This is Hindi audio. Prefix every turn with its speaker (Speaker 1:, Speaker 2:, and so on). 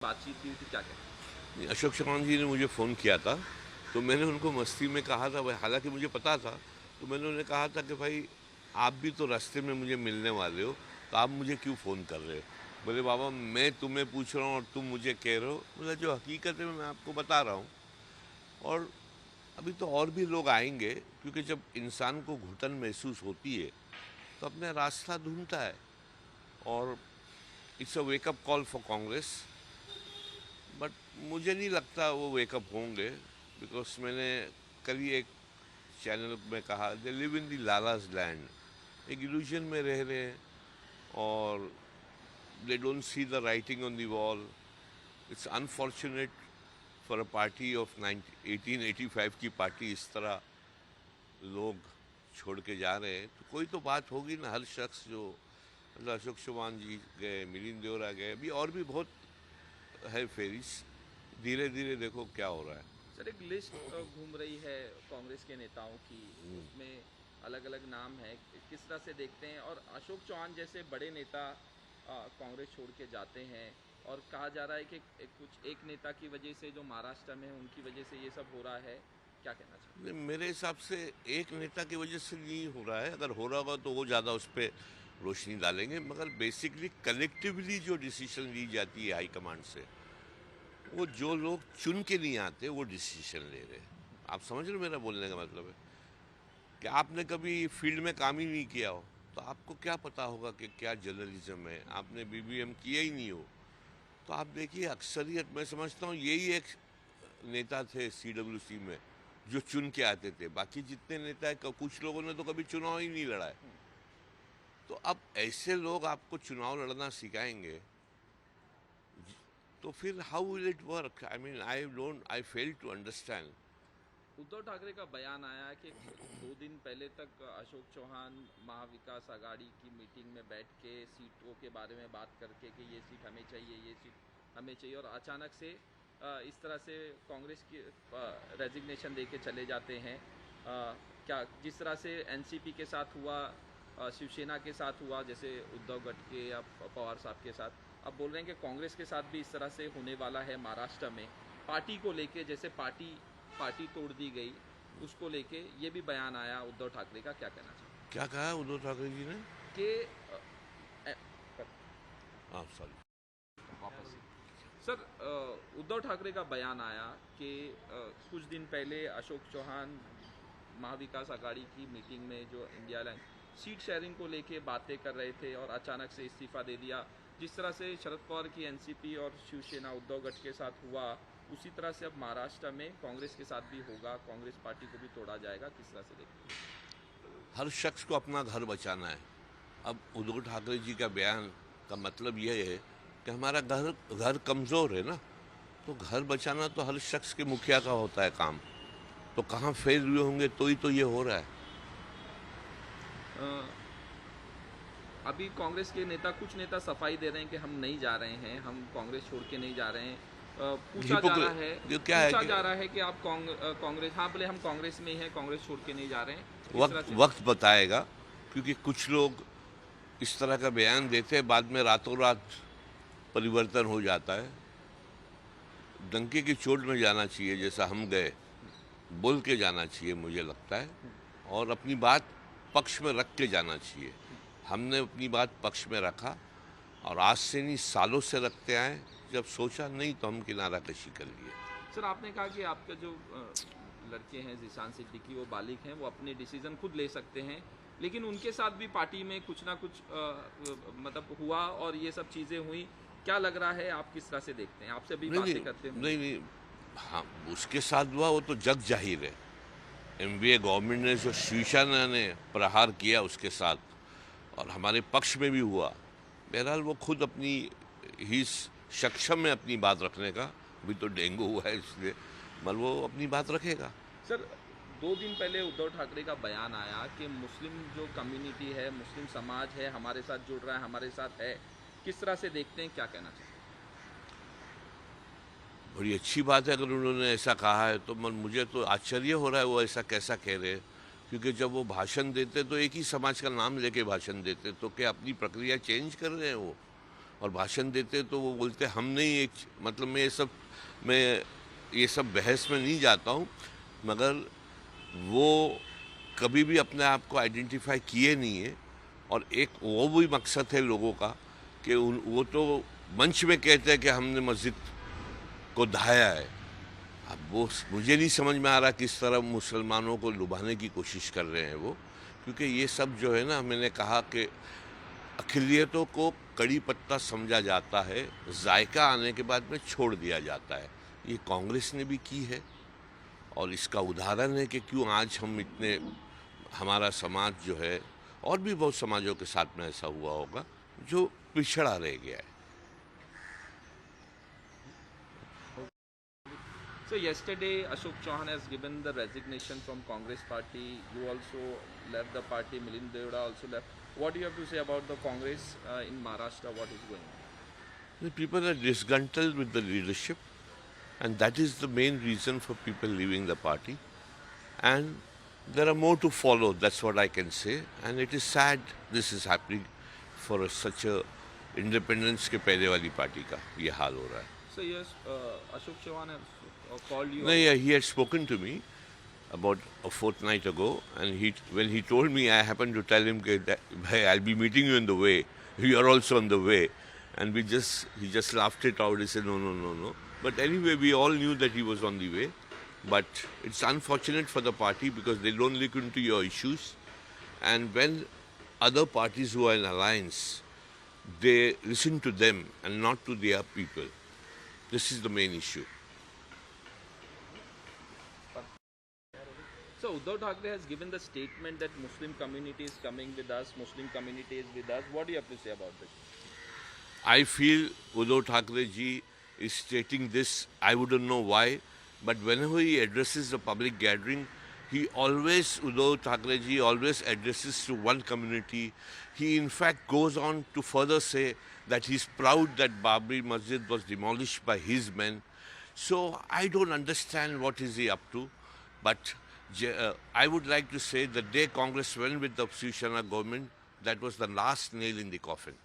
Speaker 1: बातचीत की थी, क्या कहते
Speaker 2: अशोक चौहान जी ने मुझे फ़ोन किया था, तो मैंने उनको मस्ती में कहा था, भाई हालांकि मुझे पता था, तो मैंने उन्हें कहा था कि भाई आप भी तो रास्ते में मुझे मिलने वाले हो, तो आप मुझे क्यों फ़ोन कर रहे हो? बोले बाबा मैं तुम्हें पूछ रहा हूँ और तुम मुझे कह रहे हो। बोला जो हकीकत है मैं आपको बता रहा हूँ। और अभी तो और भी लोग आएंगे, क्योंकि जब इंसान को घुटन महसूस होती है तो अपना रास्ता ढूंढता है। और it's a wake up call for Congress. But मुझे नहीं लगता वो वेकअप होंगे, बिकॉज मैंने कल ही एक चैनल में कहा they live in the lala's land, एक इल्यूजन में रह रहे हैं और they don't see the writing on the wall. It's unfortunate for a party of 1885 की पार्टी इस तरह लोग छोड़ के जा रहे हैं, तो कोई तो बात होगी ना। हर शख्स जो मतलब अशोक चौहान जी गए, मिलिंद देवरा गए, अभी और भी बहुत है फेरिस। धीरे धीरे देखो क्या हो रहा है।
Speaker 1: सर, एक लिस्ट घूम रही है कांग्रेस के नेताओं की, उसमें अलग अलग नाम है, किस तरह से देखते हैं? और अशोक चौहान जैसे बड़े नेता कांग्रेस छोड़ के जाते हैं, और कहा जा रहा है कि कुछ एक नेता की वजह से जो महाराष्ट्र में है उनकी वजह से ये सब हो रहा है, क्या कहना चाहिए?
Speaker 2: नहीं, मेरे हिसाब से एक नेता की वजह से नहीं हो रहा है। अगर हो रहा होगा तो वो ज़्यादा उस पर रोशनी डालेंगे, मगर बेसिकली कलेक्टिवली जो डिसीजन ली जाती है हाईकमांड से, वो जो लोग चुन के नहीं आते वो डिसीजन ले रहे हैं। आप समझ रहे हो मेरा बोलने का मतलब है कि आपने कभी फील्ड में काम ही नहीं किया हो, तो आपको क्या पता होगा कि क्या जर्नलिज्म है। आपने बीबीएम किया ही नहीं हो, तो आप देखिए अक्सरियत, मैं समझता हूँ यही एक नेता थे सीडब्ल्यूसी में जो चुन के आते थे। बाकी जितने नेता है, कुछ लोगों ने तो कभी चुनाव ही नहीं लड़ा है। तो अब ऐसे लोग आपको चुनाव लड़ना सिखाएंगे, तो फिर how will it work? I mean I fail to understand.
Speaker 1: Uddhav Thackeray का बयान आया कि 2 दिन पहले तक अशोक चौहान महाविकास आघाड़ी की मीटिंग में बैठ के सीटों के बारे में बात करके कि ये सीट हमें चाहिए, ये सीट हमें चाहिए, और अचानक से इस तरह से कांग्रेस की रेजिग्नेशन दे के चले जाते हैं। क्या जिस तरह से एनसीपी के साथ हुआ, शिवसेना के साथ हुआ, जैसे उद्धव गटके या पवार साहब के साथ, अब बोल रहे हैं कि कांग्रेस के साथ भी इस तरह से होने वाला है महाराष्ट्र में, पार्टी को लेके, जैसे पार्टी पार्टी तोड़ दी गई, उसको लेके ये भी बयान आया उद्धव ठाकरे का, क्या कहना चाहिए?
Speaker 2: क्या कहा है उद्धव ठाकरे जी ने?
Speaker 1: कि
Speaker 2: हाँ सॉरी।
Speaker 1: वापस सर, उद्धव ठाकरे का बयान आया कि कुछ दिन पहले अशोक चौहान महाविकास आघाड़ी की मीटिंग में जो इंडिया लाइन सीट शेयरिंग को लेके बातें कर रहे थे और अचानक से इस्तीफा दे दिया। जिस तरह से शरद पवार की एनसीपी और शिवसेना उद्धव गट के साथ हुआ, उसी तरह से अब महाराष्ट्र में कांग्रेस के साथ भी होगा, कांग्रेस पार्टी को भी तोड़ा जाएगा, किस तरह से देखते हैं?
Speaker 2: हर शख्स को अपना घर बचाना है। अब उद्धव ठाकरे जी का बयान का मतलब यह है कि हमारा घर घर कमज़ोर है ना, तो घर बचाना तो हर शख्स के मुखिया का होता है काम। तो कहाँ फेल हुए होंगे तो ये हो रहा है।
Speaker 1: अ, अभी कांग्रेस के नेता, कुछ नेता सफाई दे रहे हैं कि हम नहीं जा रहे हैं, हम कांग्रेस छोड़ के नहीं जा रहे हैं। पूछा जा रहा है,
Speaker 2: ये क्या है कि
Speaker 1: कि आप कांग्रेस, हाँ बोले हम कांग्रेस में ही हैं, कांग्रेस छोड़ के नहीं जा रहे हैं, किस तरह
Speaker 2: वक्त
Speaker 1: से?
Speaker 2: वक्त बताएगा, क्योंकि कुछ लोग इस तरह का बयान देते हैं, बाद में रातों रात परिवर्तन हो जाता है। डंके की चोट में जाना चाहिए, जैसा हम गए, बोल के जाना चाहिए मुझे लगता है, और अपनी बात पक्ष में रख के जाना चाहिए। हमने अपनी बात पक्ष में रखा, और आज से नहीं सालों से रखते आए। जब सोचा नहीं तो हम किनारा कशी कर लिए।
Speaker 1: सर, आपने कहा कि आपके जो लड़के हैं जीशान सिद्दीकी, वो बालिग हैं, वो अपने डिसीजन खुद ले सकते हैं, लेकिन उनके साथ भी पार्टी में कुछ ना कुछ मतलब हुआ और ये सब चीज़ें हुई। क्या लग रहा है, आप किस तरह से देखते हैं? आपसे भी
Speaker 2: नहीं नहीं
Speaker 1: बातें करते
Speaker 2: नहीं
Speaker 1: होंगे।
Speaker 2: नहीं। हाँ, उसके साथ हुआ वो तो जग जाहिर है। एमवीए गवर्नमेंट ने जो शिवसेना ने प्रहार किया उसके साथ, और हमारे पक्ष में भी हुआ। बहरहाल वो खुद अपनी ही सक्षम है अपनी बात रखने का। अभी तो डेंगू हुआ है इसलिए, मगर वो अपनी बात रखेगा।
Speaker 1: सर, 2 दिन पहले उद्धव ठाकरे का बयान आया कि मुस्लिम जो कम्युनिटी है, मुस्लिम समाज है, हमारे साथ जुड़ रहा है, हमारे साथ है, किस तरह से देखते हैं, क्या कहना चाहिए?
Speaker 2: बड़ी अच्छी बात है अगर उन्होंने ऐसा कहा है, तो मुझे तो आश्चर्य हो रहा है वो ऐसा कैसा कह रहे हैं। क्योंकि जब वो भाषण देते तो एक ही समाज का नाम लेके भाषण देते, तो क्या अपनी प्रक्रिया चेंज कर रहे हैं वो? और भाषण देते तो वो बोलते हम नहीं एक मतलब मैं ये सब बहस में नहीं जाता हूँ, मगर वो कभी भी अपने आप को आइडेंटिफाई किए नहीं है। और एक वो भी मकसद है लोगों का कि वो तो मंच में कहते हैं कि हमने मस्जिद को ढाया है। अब वो मुझे नहीं समझ में आ रहा किस तरह मुसलमानों को लुभाने की कोशिश कर रहे हैं वो, क्योंकि ये सब जो है ना, मैंने कहा कि अक़लियतों को कड़ी पत्ता समझा जाता है, जायका आने के बाद में छोड़ दिया जाता है। ये कांग्रेस ने भी की है और इसका उदाहरण है कि क्यों आज हम इतने, हमारा समाज जो है और भी बहुत समाजों के साथ में ऐसा हुआ होगा जो पिछड़ा रह गया है।
Speaker 1: So yesterday Ashok Chauhan has given the resignation from Congress party. You also left the party. Milind Deora also left. What do you have to say about the Congress in Maharashtra? What is going on?
Speaker 2: The people are disgruntled with the leadership, and that is the main reason for people leaving the party. And there are more to follow, that's what I can say. And it is sad this is happening for such a independence के पहले वाली पार्टी का ये हाल हो रहा है।
Speaker 1: So yes, Ashok Chauhan has called you.
Speaker 2: No, yeah, he had spoken to me about a fortnight ago, and when he told me, I happened to tell him that, hey, I'll be meeting you on the way. You are also on the way, and he just laughed it out. He said, no, no, no, no. But anyway, we all knew that he was on the way. But it's unfortunate for the party because they don't look into your issues, and when other parties who are in alliance, they listen to them and not to their people. This is the main issue.
Speaker 1: So Uddhav Thackeray has given the statement that Muslim community is coming with us, Muslim community is with us. What do you have to say about this?
Speaker 2: I feel Uddhav Thackeray ji is stating this, I wouldn't know why, but whenever he addresses the public gathering, Uddhav Thackeray ji always addresses to one community. He in fact goes on to further say that he's proud that Babri Masjid was demolished by his men. So I don't understand what is he up to, but I would like to say the day Congress went with the Shiv Sena government, that was the last nail in the coffin.